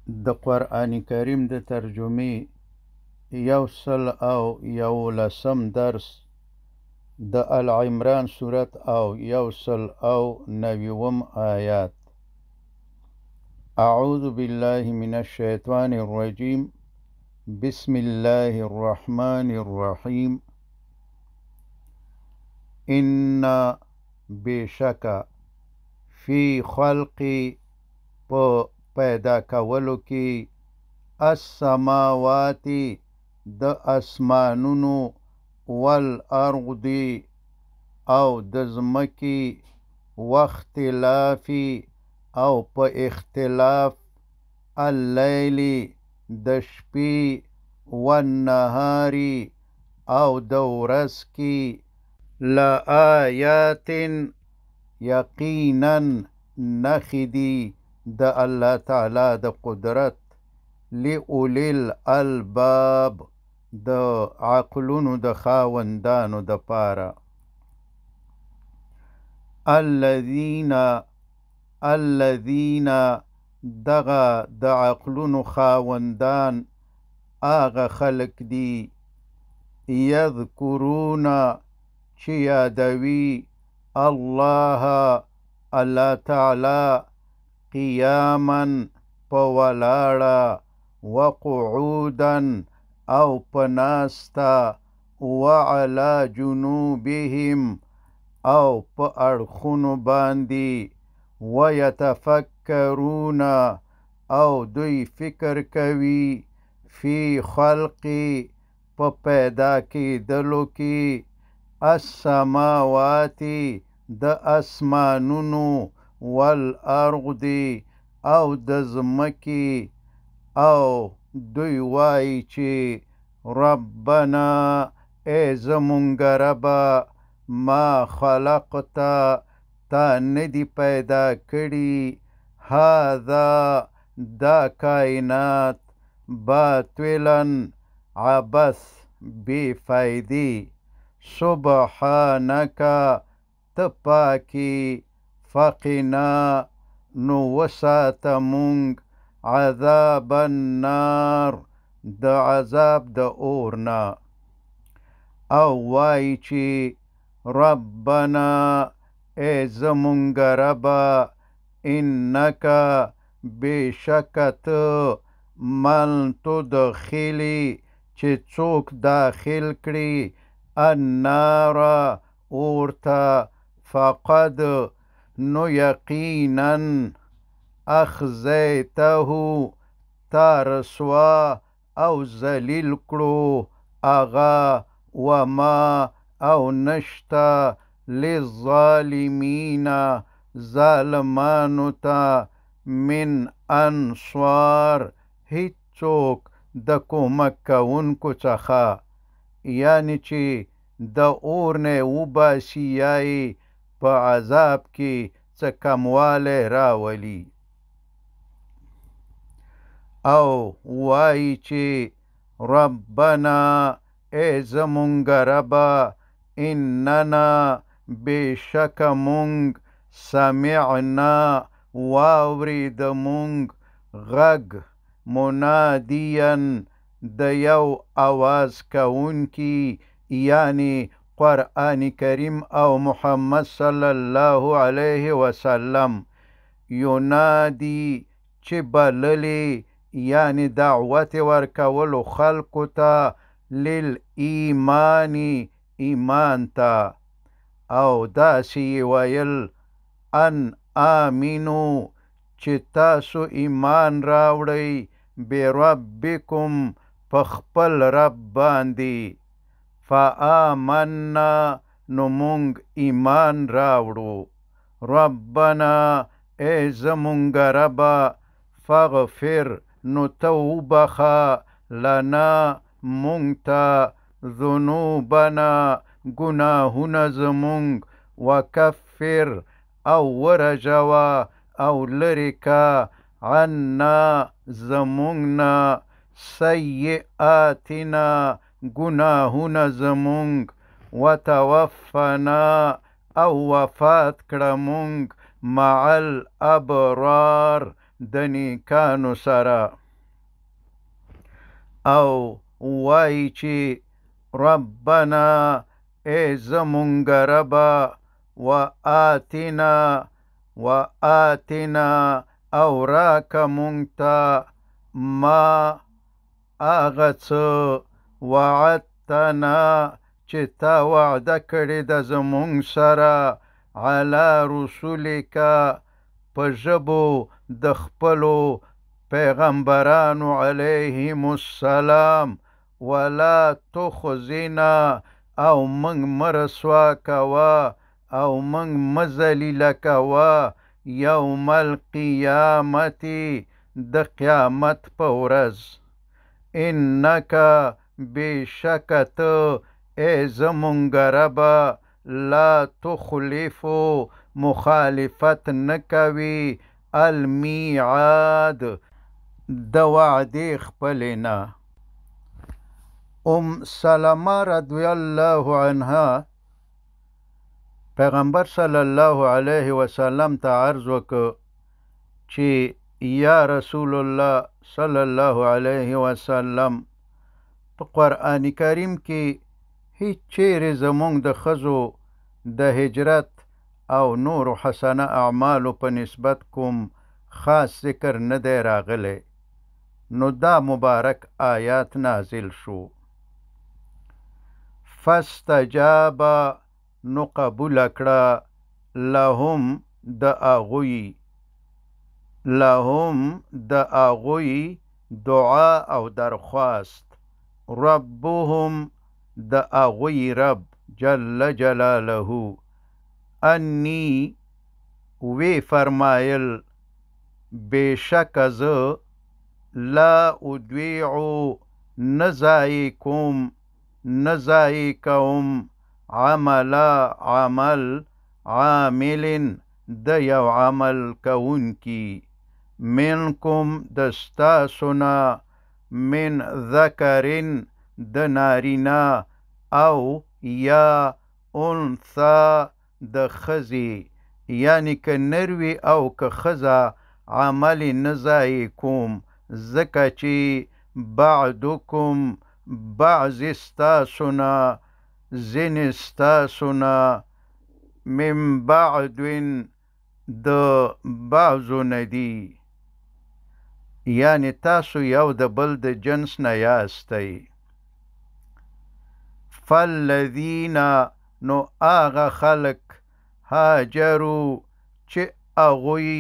د قرآن کریم د ترجمې یوسل او یولسم درس د العمران سورت او یوسل او نویوم آیات. اعوذ بالله من الشیطان الرجیم بسم الله الرحمن الرحیم. ان بشکا فی خلق په پیدا کولو کې السماوات د اسمانونو والارض او د ځمکې واختلافي او په اختلاف اللیل د شپې والنهار او د ورځ کې لآیات یقینا نښې دي د الله تعالی د قدرت لأولی الالباب د عقلونو د خاوندانو د پاره. الذین دغه د عقلونو خاوندان آغا خلق دی یذکرون چې یادوي الله تعالی قیاما په ولاړه وقعودا او په ناسته وعلى جنوبهم او په اړخونو باندې ويتفکرون او دوی فکر کوي فی خلق په پیدا کېدلو کې السماوات د اسمانونو والارض او د ځمکې او دوی وایي چې ربنا ای زمونږ ربه ما خلقتا تا ندی پیدا کړي هذا دا کائنات باطلا عبث بے فائدی سبحانک تپاکی فقنا نو وسات مونږ عذاب النار د عذاب د اورنا او وای چې ربنا ای زمونږ ربا انک بشکت من تدخلی چې څوک داخل کړي النار اورتا فقد نو یقینا اخزیته تا رسوا او ذلیل کړو اغا وما او نشتا للظالمین ظالمانو تا من انصار هیڅوک د کومک کوونکو څخه، یعنی چې د اور نه وباسي یا په عذاب کې څه کموالی راولي. او وایي چې ربنا ای زمونږ ربه اننا بشک مونږ سمعنا واورید مونږ غږ منادیا د یو آواز کوونکی، یعنی قرآن کریم او محمد صلی الله علیه وسلم، ینادی چې بللی یعنی دعوت ورکولو خلقو ته للایمان ایمان ته، او داسې ویل ان آمینو چې تاسو ایمان راوړئ بربکم په خپل رب باندې، فآمنا نو مونږ ایمان راوړو. ربنا ای زمونږ ربه فاغفر نو ته وبخه لنا مونږ ته ذنوبنا ګناهونه زمونږ وکفر او ورجوه او لرې که عنا زمونږ نه سیئاتنا ګناهونه زمونږ وتوفنا او وفات کړه مونږ مع الابرار د نیکانو سره او وایي چې ربنا ای زمونږ ربه وآتنا او راکه مونږ ته ما هغه څه وعدتنا چې تا وعده کړې ده زمونږ سره علی رسولک په ژبو د خپلو پیغمبرانو علیهم السلام ولا تخزنا او موږ مه رسوا کوه او موږ مه ذلیله کوه یوم القیامت د قیامت په ورځ انک بېشکه ته ای زمونږ ربه لا تخلفو مخالفت نه کوي المیعاد د وعدې خپلې نه سلمه رضی الله عنها پیغمبر صلی الله علیه وسلم ته عرض وکړ چې یا رسول الله صلی الله علیه وسلم په قرآن کریم کې هیڅ چیرې زمونږ د ښځو د هجرت او نور حسنه اعمالو په نسبت کوم خاص ذکر نه دی راغلی نو دا مبارک آیات نازل شو فاستجاب نو قبول کړه لهم د اغوی دعا او درخواست ربهم د اغوی رب جل جلاله انی وی فرمایل بېشک زه لا ادویعو نزایی کوم عمل عامل د یو عمل کوونکی منکم دستاسنا من ذکرین د نارینا او یا انثا د ښځې یعنی که نروي او که ښځه عمل نزایی کوم ځکه چې بعدکم بعض استاسنا ځینې ستاسونه من بعدن د بعضو نه دي یعنی تاسو یو د بل د جنس نه یاستی فالذین نو هغه خلک هاجرو چې هغوی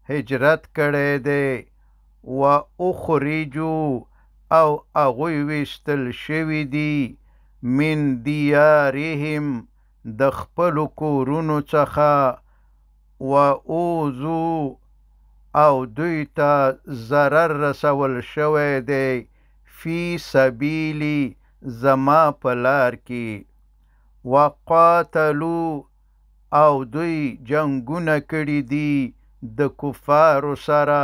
هجرت کړی دی و اخرجو او هغوی ویستل شوي دي من دیارهم د خپلو کورونو څخه و اوذو او دوی ته ضرر رسول شوی دی فی سبیلی زما په لار کې وقاتلو او دوی جنګونه کړي دي د کفارو سره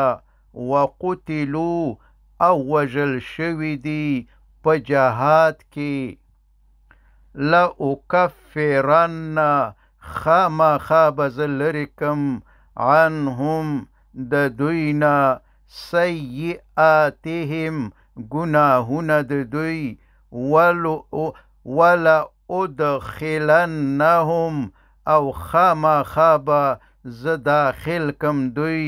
وقتلو او وژل شوي دي په جهاد کې لأکفرن خامخا به زه لرې کم عنهم د دوی نه سیئاتهم ګناهونه د دوی ولأدخلنهم او خامخا به زه داخل کم دوی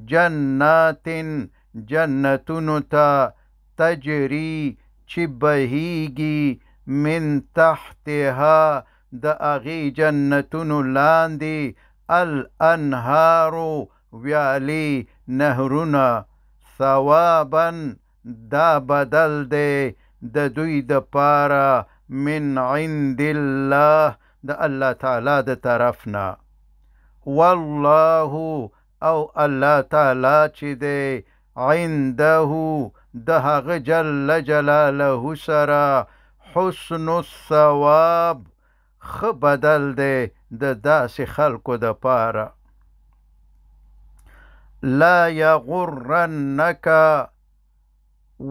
جنات جنتونو ته تجری چې بهیږي من تحتها د هغې جنتونو لاندې الانهارو ویالې نهرونه ثوابا دا بدل دی د دوی دپاره من عند الله د الله تعالی د طرف نه والله او الله تعالی چې دی عنده د هغه جل جلاله سره حسن الثواب ښه بدل دی د داسې خلکو دپاره لا یغرنک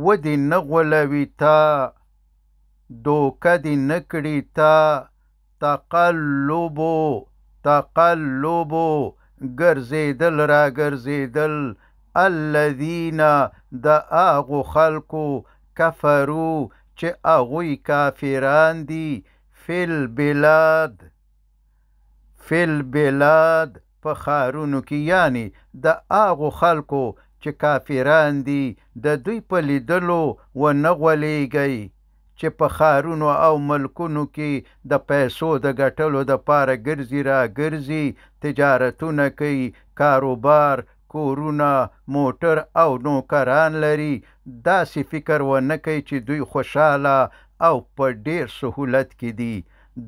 ودې نه غولوي تا دوکه دې نه کړي تا تقلبو ګرځېدل را ګرځېدل الذین د هغو خلکو کفرو چې هغوی کافران دي فی البلاد په ښارونو کې، یعنی د هغو خلکو چې کافران دي د دوی په لیدلو ونه غولیږئ چې په ښارونو او ملکونو کې د پیسو د ګټلو دپاره ګرځي را ګرځي، تجارتونه کوي، کاروبار، کورونه، موټر او نوکران لري. داسې فکر ونه کوي چې دوی خوشحاله او په ډیر سهولت کې دي.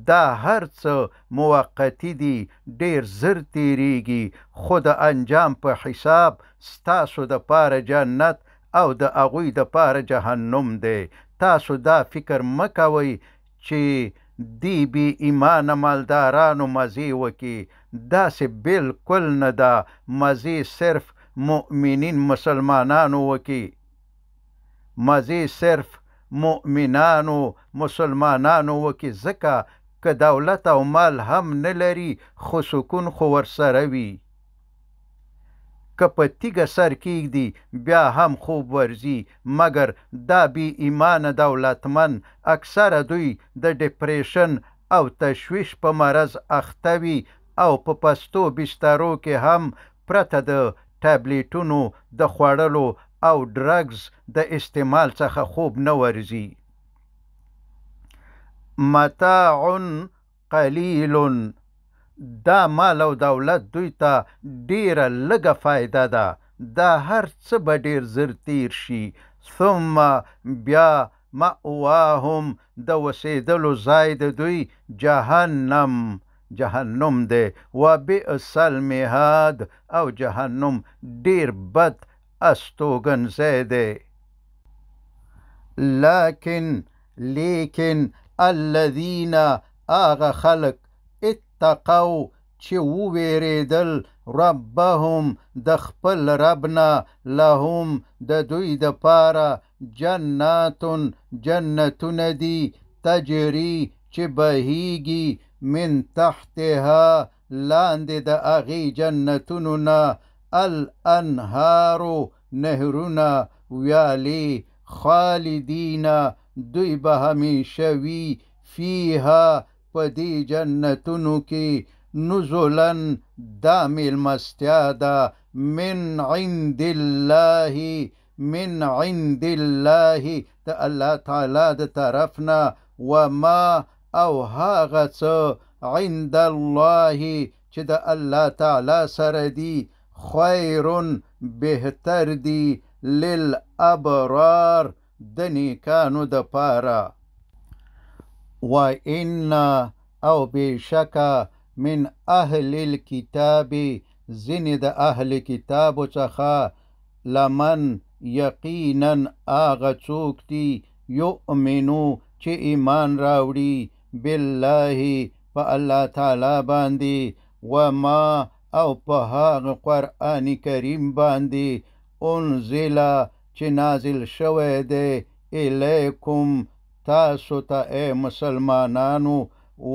دا هر څه موقتی دي، ډیر زر تیریږي، خو د انجام په حساب ستاسو دپاره جنت او د هغوی دپاره جهنم دی. تاسو دا فکر مه کوئ چې دی بې ایمانه مالدارانو مزې وکړي. داسې بالکل نه ده. مزې صرف مؤمنین مسلمانانو وکړي. مزې صرف مؤمنانو مسلمانانو وکړي، ځکه که دولت او مال هم نه لري خو سکون خو ورسره وي. که په تیږه سر کیږدي بیا هم خوب ورځي، مګر دا بې ایمانه دولتمن اکثره دوی د ډپریشن او تشویش په مرض اخته وي او په پستو بسترو کې هم پرته د ټابلیټونو د خوړلو او ډرګز د استعمال څخه خوب نه ورځي. متاع قلیل، دا مال او دولت دوی ته ډیره لږه فایده ده. دا هر څه به ډیر زر تیر شي. ثم بیا مأواهم د وسیدلو ځای د دوی جهنم دی. و بئس المهاد، او جهنم ډیر بد استوګنځی دی. لیکن الذین هغه خلک اتقوا چې وویریدل ربهم د خپل ربنا لهم د دوی دپاره جنتونه دي تجري چې بهیږي من تحتها لاندې د هغې جنتونو نه الانهارو نهرونه ویالې خالدین دوی به همیشه وي فیها په دې جنتونو کې نزلا دا میلمستیا ده من عند الله د الله تعالی د طرف نه وما او هغه څه عند الله چې د الله تعالی سره دي خیر بهتر دي للابرار د نیکانو دپاره. وَإِنَّ او بېشکه من اهل الكتاب ځینې د اهل کتابو څخه لمن یقینا هغه څوک دي یؤمنو چې ایمان راوړي بالله په الله تعالی باندې وما او په هغه قرآن کریم باندې انزل چې نازل شوی دی الیکم تاسو ته ای مسلمانانو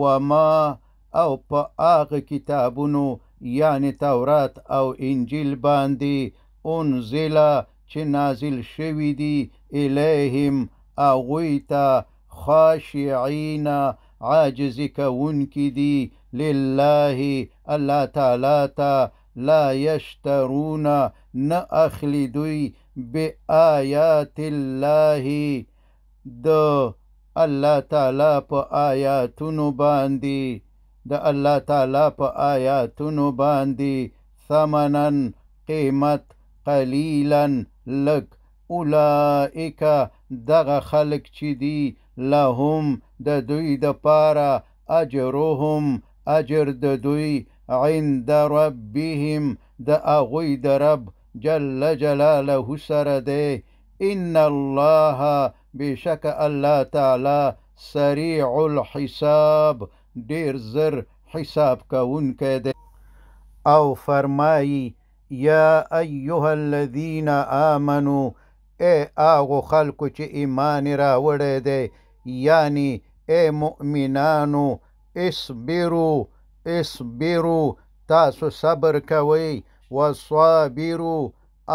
وما او په هغه کتابونو یعنی تورات او انجیل باندې انزل چې نازل شوي دي الیهم هغوی ته خاشعین عاجزي کوونکي دي لله الله تعالی ته لا یشترون نه اخلي دوی بآیات الله د الله تعالی په آیاتونو باندې ثمنن قیمت قلیلا لږ اولئک دغه خلق چې دي لهم د دوی دپاره اجرهم اجر د دوی عند ربهم د هغوی د رب جل جلاله سره دی. ان الله بشک الله تعالی سریع الحساب ډیر زر حساب کوونکی دی. او فرمایی یا ایها الذین آمنو ای هغو خلکو چې ایمان راوړی دی یعنی ای مؤمنانو اصبرو تاسو صبر کوئ وصابرو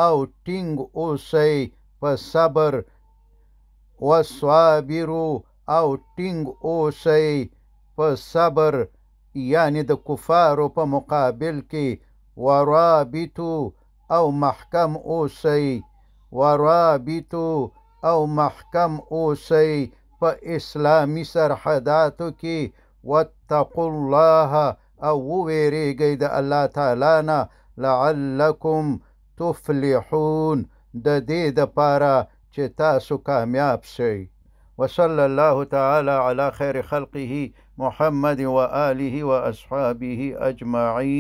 او ټینګ اوسئ په صبر، وصابرو او ټینګ اوسئ په صبر یعنی د کفارو په مقابل کې، ورابطو او محکم اوسئ، ورابطو او محکم اوسئ په اسلامي سرحداتو کې، واتقوا الله او وویریږئ د الله تعالی نه، لعلکم تفلحون د دې دپاره چې تاسو کامیاب شئ. وصلى الله تعالى على خير خلقه محمد وآله وأصحابه أجمعين.